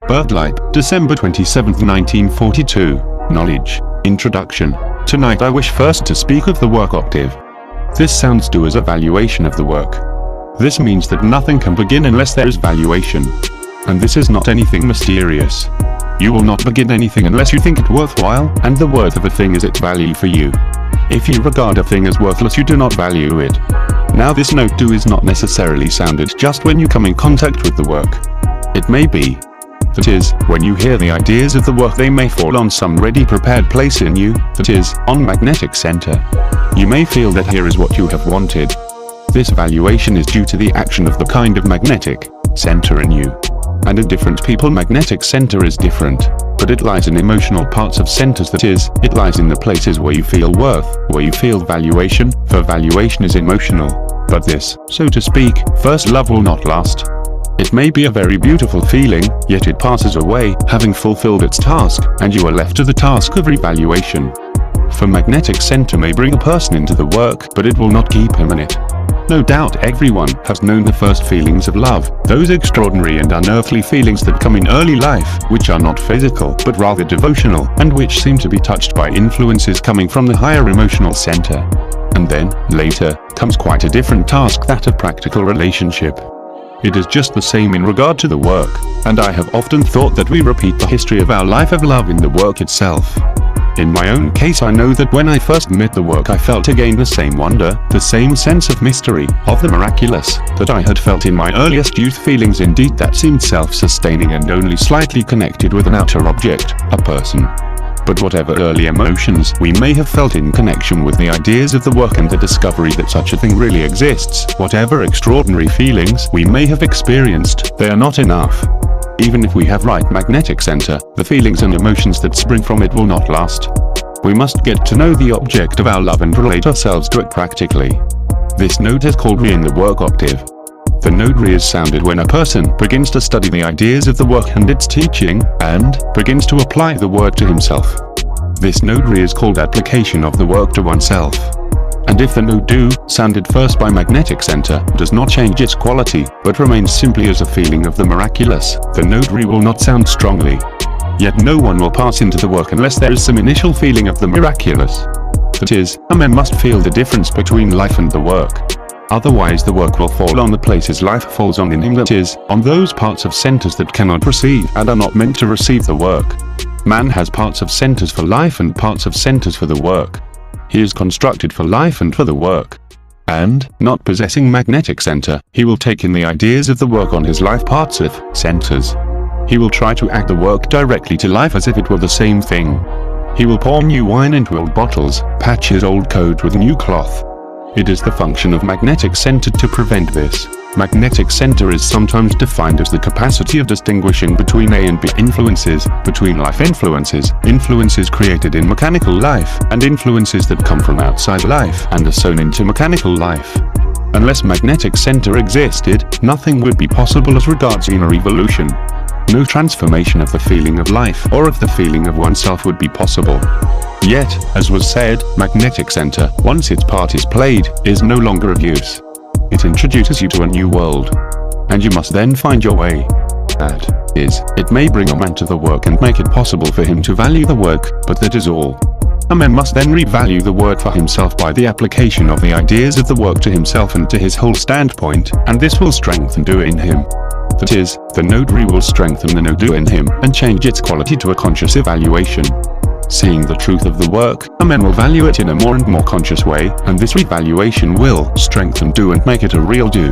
Birdlight, December 27, 1942. Knowledge. Introduction. Tonight I wish first to speak of the work octave. This sounds due as a valuation of the work. This means that nothing can begin unless there is valuation. And this is not anything mysterious. You will not begin anything unless you think it worthwhile, and the worth of a thing is its value for you. If you regard a thing as worthless, you do not value it. Now this note do is not necessarily sounded just when you come in contact with the work. It may be. That is, when you hear the ideas of the work, they may fall on some ready prepared place in you, that is, on magnetic center. You may feel that here is what you have wanted. This valuation is due to the action of the kind of magnetic center in you. And in different people magnetic center is different, but it lies in emotional parts of centers, that is, it lies in the places where you feel worth, where you feel valuation, for valuation is emotional. But this, so to speak, first love will not last. It may be a very beautiful feeling, yet it passes away, having fulfilled its task, and you are left to the task of revaluation. For magnetic center may bring a person into the work, but it will not keep him in it. No doubt everyone has known the first feelings of love, those extraordinary and unearthly feelings that come in early life, which are not physical, but rather devotional, and which seem to be touched by influences coming from the higher emotional center. And then, later, comes quite a different task, that of practical relationship. It is just the same in regard to the work, and I have often thought that we repeat the history of our life of love in the work itself. In my own case, I know that when I first met the work, I felt again the same wonder, the same sense of mystery, of the miraculous, that I had felt in my earliest youth, feelings indeed that seemed self-sustaining and only slightly connected with an outer object, a person. But whatever early emotions we may have felt in connection with the ideas of the work and the discovery that such a thing really exists, whatever extraordinary feelings we may have experienced, they are not enough. Even if we have right magnetic center, the feelings and emotions that spring from it will not last. We must get to know the object of our love and relate ourselves to it practically. This note is called Re in the work octave. The note Re is sounded when a person begins to study the ideas of the work and its teaching, and begins to apply the work to himself. This note Re is called application of the work to oneself. And if the note Do, sounded first by magnetic center, does not change its quality, but remains simply as a feeling of the miraculous, the note Re will not sound strongly. Yet no one will pass into the work unless there is some initial feeling of the miraculous. That is, a man must feel the difference between life and the work. Otherwise the work will fall on the places life falls on in him, that is, on those parts of centers that cannot receive and are not meant to receive the work. Man has parts of centers for life and parts of centers for the work. He is constructed for life and for the work. And, not possessing magnetic center, he will take in the ideas of the work on his life parts of centers. He will try to act the work directly to life as if it were the same thing. He will pour new wine into old bottles, patch his old coat with new cloth. It is the function of magnetic center to prevent this. Magnetic center is sometimes defined as the capacity of distinguishing between A and B influences, between life influences, influences created in mechanical life, and influences that come from outside life and are sown into mechanical life. Unless magnetic center existed, nothing would be possible as regards inner evolution. No transformation of the feeling of life or of the feeling of oneself would be possible. Yet, as was said, magnetic center, once its part is played, is no longer of use. It introduces you to a new world. And you must then find your way. That is, it may bring a man to the work and make it possible for him to value the work, but that is all. A man must then revalue the work for himself by the application of the ideas of the work to himself and to his whole standpoint, and this will strengthen Do in him. That is, the note Re will strengthen the note Do in him and change its quality to a conscious evaluation. Seeing the truth of the work, a man will value it in a more and more conscious way, and this revaluation will strengthen Do and make it a real Do.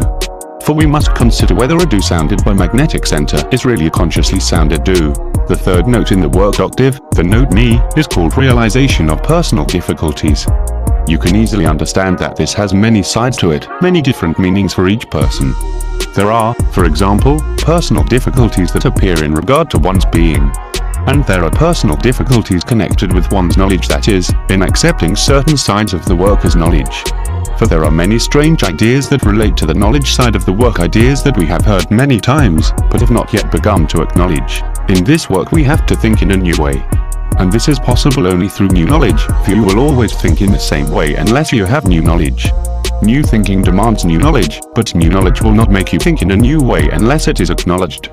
For we must consider whether a Do sounded by magnetic center is really a consciously sounded Do. The third note in the work octave, the note Mi, is called realization of personal difficulties. You can easily understand that this has many sides to it, many different meanings for each person. There are, for example, personal difficulties that appear in regard to one's being. And there are personal difficulties connected with one's knowledge, that is, in accepting certain sides of the work as knowledge. For there are many strange ideas that relate to the knowledge side of the work, ideas that we have heard many times, but have not yet begun to acknowledge. In this work we have to think in a new way. And this is possible only through new knowledge, for you will always think in the same way unless you have new knowledge. New thinking demands new knowledge, but new knowledge will not make you think in a new way unless it is acknowledged.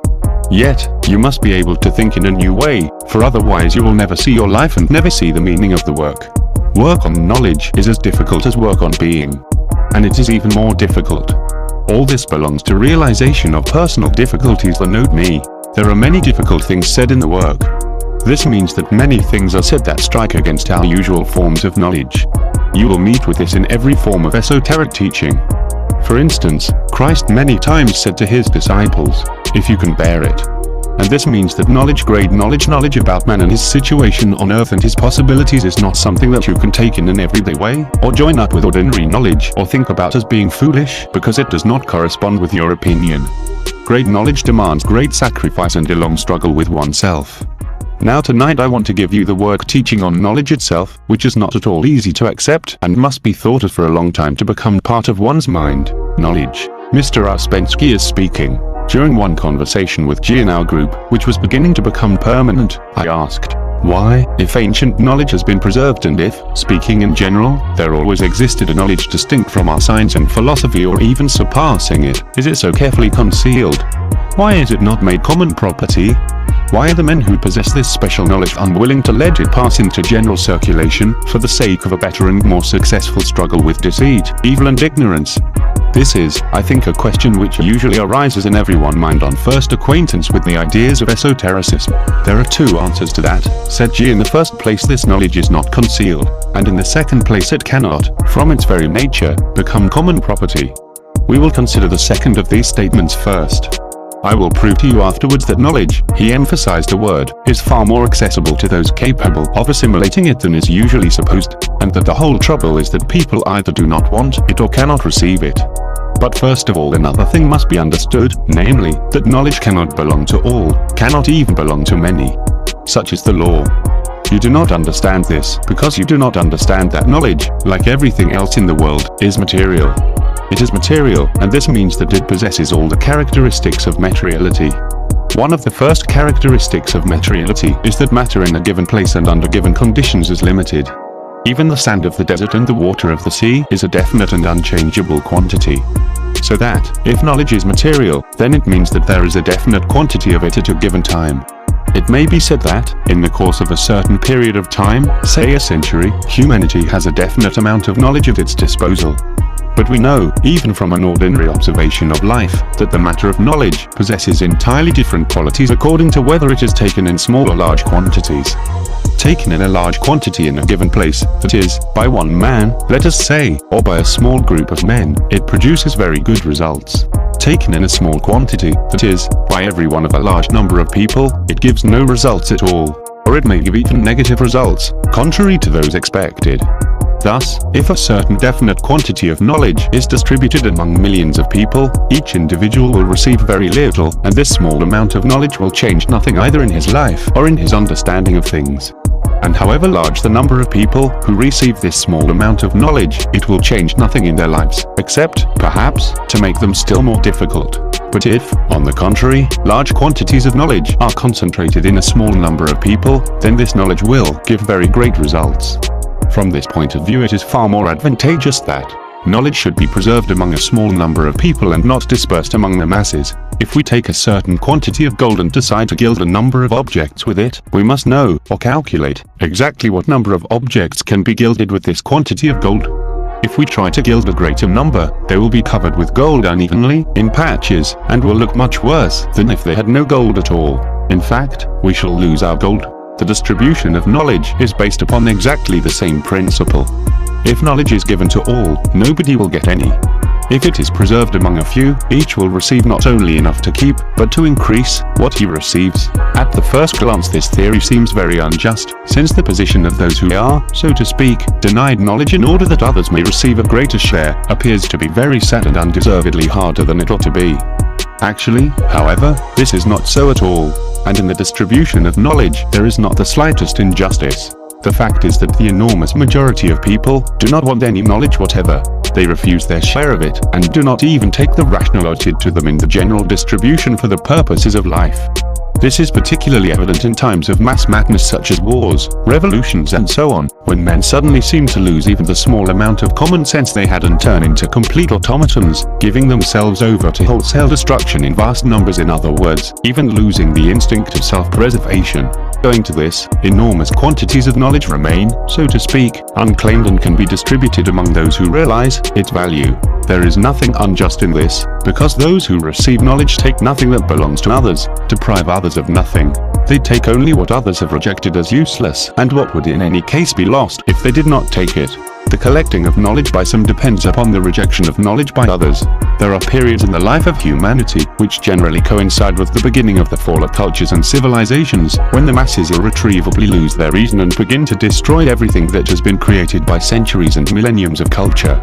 Yet, you must be able to think in a new way, for otherwise you will never see your life and never see the meaning of the work. Work on knowledge is as difficult as work on being. And it is even more difficult. All this belongs to realization of personal difficulties. Note me, there are many difficult things said in the work. This means that many things are said that strike against our usual forms of knowledge. You will meet with this in every form of esoteric teaching. For instance, Christ many times said to his disciples, "If you can bear it." And this means that great knowledge about man and his situation on earth and his possibilities is not something that you can take in an everyday way, or join up with ordinary knowledge, or think about as being foolish, because it does not correspond with your opinion. Great knowledge demands great sacrifice and a long struggle with oneself. Now tonight I want to give you the work teaching on knowledge itself, which is not at all easy to accept and must be thought of for a long time to become part of one's mind. Knowledge. Mr. Ouspensky is speaking. During one conversation with G in our group, which was beginning to become permanent, I asked, why, if ancient knowledge has been preserved and if, speaking in general, there always existed a knowledge distinct from our science and philosophy or even surpassing it, is it so carefully concealed? Why is it not made common property? Why are the men who possess this special knowledge unwilling to let it pass into general circulation, for the sake of a better and more successful struggle with deceit, evil and ignorance? This is, I think, a question which usually arises in everyone's mind on first acquaintance with the ideas of esotericism. There are two answers to that, said G. In the first place, this knowledge is not concealed, and in the second place it cannot, from its very nature, become common property. We will consider the second of these statements first. I will prove to you afterwards that knowledge, he emphasized the word, is far more accessible to those capable of assimilating it than is usually supposed, and that the whole trouble is that people either do not want it or cannot receive it. But first of all, another thing must be understood, namely, that knowledge cannot belong to all, cannot even belong to many. Such is the law. You do not understand this, because you do not understand that knowledge, like everything else in the world, is material. It is material, and this means that it possesses all the characteristics of materiality. One of the first characteristics of materiality is that matter in a given place and under given conditions is limited. Even the sand of the desert and the water of the sea is a definite and unchangeable quantity. So that, if knowledge is material, then it means that there is a definite quantity of it at a given time. It may be said that, in the course of a certain period of time, say a century, humanity has a definite amount of knowledge at its disposal. But we know, even from an ordinary observation of life, that the matter of knowledge possesses entirely different qualities according to whether it is taken in small or large quantities. Taken in a large quantity in a given place, that is, by one man, let us say, or by a small group of men, it produces very good results. Taken in a small quantity, that is, by every one of a large number of people, it gives no results at all, or it may give even negative results, contrary to those expected. Thus, if a certain definite quantity of knowledge is distributed among millions of people, each individual will receive very little, and this small amount of knowledge will change nothing either in his life or in his understanding of things. And however large the number of people who receive this small amount of knowledge, it will change nothing in their lives, except, perhaps, to make them still more difficult. But if, on the contrary, large quantities of knowledge are concentrated in a small number of people, then this knowledge will give very great results. From this point of view, it is far more advantageous that knowledge should be preserved among a small number of people and not dispersed among the masses. If we take a certain quantity of gold and decide to gild a number of objects with it, we must know, or calculate, exactly what number of objects can be gilded with this quantity of gold. If we try to gild a greater number, they will be covered with gold unevenly, in patches, and will look much worse than if they had no gold at all. In fact, we shall lose our gold. The distribution of knowledge is based upon exactly the same principle. If knowledge is given to all, nobody will get any. If it is preserved among a few, each will receive not only enough to keep, but to increase what he receives. At the first glance, this theory seems very unjust, since the position of those who are, so to speak, denied knowledge in order that others may receive a greater share, appears to be very sad and undeservedly harder than it ought to be. Actually, however, this is not so at all, and in the distribution of knowledge there is not the slightest injustice. The fact is that the enormous majority of people do not want any knowledge whatever. They refuse their share of it, and do not even take the rational allotted to them in the general distribution for the purposes of life. This is particularly evident in times of mass madness such as wars, revolutions and so on, when men suddenly seem to lose even the small amount of common sense they had and turn into complete automatons, giving themselves over to wholesale destruction in vast numbers. In other words, even losing the instinct of self-preservation. Owing to this, enormous quantities of knowledge remain, so to speak, unclaimed and can be distributed among those who realize its value. There is nothing unjust in this, because those who receive knowledge take nothing that belongs to others, deprive others of nothing. They take only what others have rejected as useless, and what would in any case be lost if they did not take it. The collecting of knowledge by some depends upon the rejection of knowledge by others. There are periods in the life of humanity, which generally coincide with the beginning of the fall of cultures and civilizations, when the masses irretrievably lose their reason and begin to destroy everything that has been created by centuries and millenniums of culture.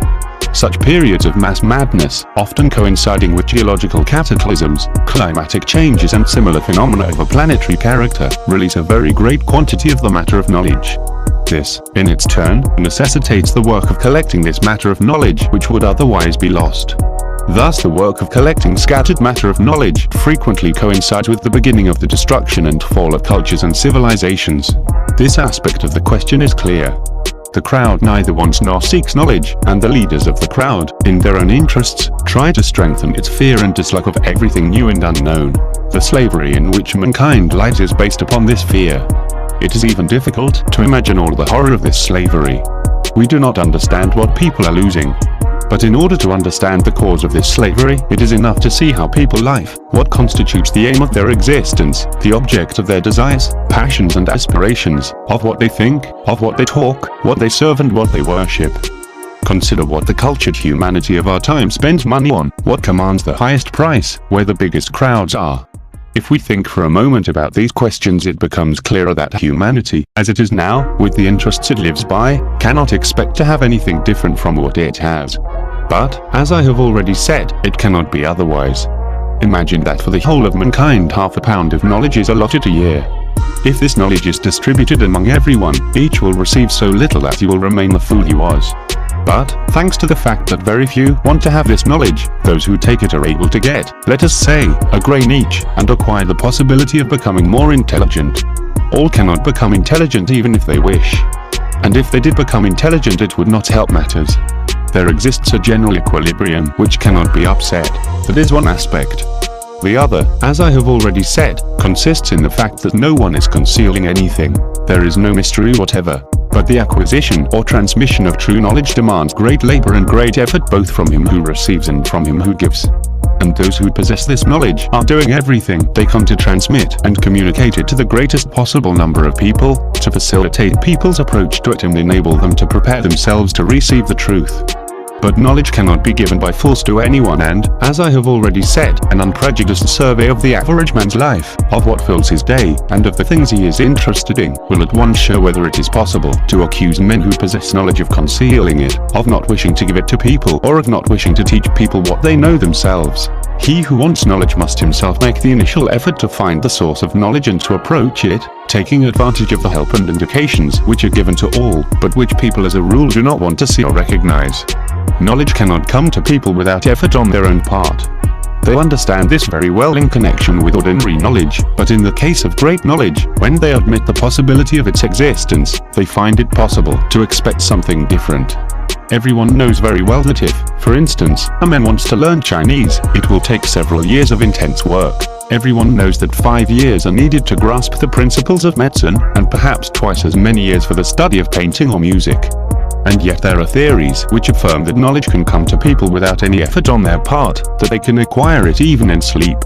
Such periods of mass madness, often coinciding with geological cataclysms, climatic changes and similar phenomena of a planetary character, release a very great quantity of the matter of knowledge. This, in its turn, necessitates the work of collecting this matter of knowledge which would otherwise be lost. Thus the work of collecting scattered matter of knowledge frequently coincides with the beginning of the destruction and fall of cultures and civilizations. This aspect of the question is clear. The crowd neither wants nor seeks knowledge, and the leaders of the crowd, in their own interests, try to strengthen its fear and dislike of everything new and unknown. The slavery in which mankind lives is based upon this fear. It is even difficult to imagine all the horror of this slavery. We do not understand what people are losing. But in order to understand the cause of this slavery, it is enough to see how people live, what constitutes the aim of their existence, the object of their desires, passions and aspirations, of what they think, of what they talk, what they serve and what they worship. Consider what the cultured humanity of our time spends money on, what commands the highest price, where the biggest crowds are. If we think for a moment about these questions, it becomes clearer that humanity, as it is now, with the interests it lives by, cannot expect to have anything different from what it has. But, as I have already said, it cannot be otherwise. Imagine that for the whole of mankind half a pound of knowledge is allotted a year. If this knowledge is distributed among everyone, each will receive so little that he will remain the fool he was. But, thanks to the fact that very few want to have this knowledge, those who take it are able to get, let us say, a grain each, and acquire the possibility of becoming more intelligent. All cannot become intelligent even if they wish. And if they did become intelligent, it would not help matters. There exists a general equilibrium which cannot be upset. That is one aspect. The other, as I have already said, consists in the fact that no one is concealing anything. There is no mystery whatever. But the acquisition or transmission of true knowledge demands great labor and great effort both from him who receives and from him who gives. And those who possess this knowledge are doing everything they can to transmit and communicate it to the greatest possible number of people, to facilitate people's approach to it and enable them to prepare themselves to receive the truth. But knowledge cannot be given by force to anyone, and, as I have already said, an unprejudiced survey of the average man's life, of what fills his day, and of the things he is interested in, will at once show whether it is possible to accuse men who possess knowledge of concealing it, of not wishing to give it to people, or of not wishing to teach people what they know themselves. He who wants knowledge must himself make the initial effort to find the source of knowledge and to approach it, taking advantage of the help and indications which are given to all, but which people as a rule do not want to see or recognize. Knowledge cannot come to people without effort on their own part. They understand this very well in connection with ordinary knowledge, but in the case of great knowledge, when they admit the possibility of its existence, they find it possible to expect something different. Everyone knows very well that if, for instance, a man wants to learn Chinese, it will take several years of intense work. Everyone knows that 5 years are needed to grasp the principles of medicine, and perhaps twice as many years for the study of painting or music. And yet there are theories which affirm that knowledge can come to people without any effort on their part, that they can acquire it even in sleep.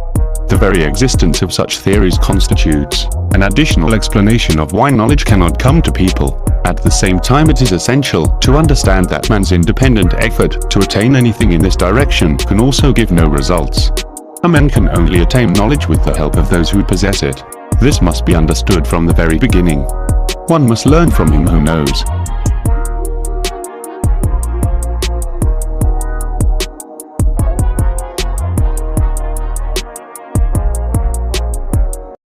The very existence of such theories constitutes an additional explanation of why knowledge cannot come to people. At the same time, it is essential to understand that man's independent effort to attain anything in this direction can also give no results. A man can only attain knowledge with the help of those who possess it. This must be understood from the very beginning. One must learn from him who knows.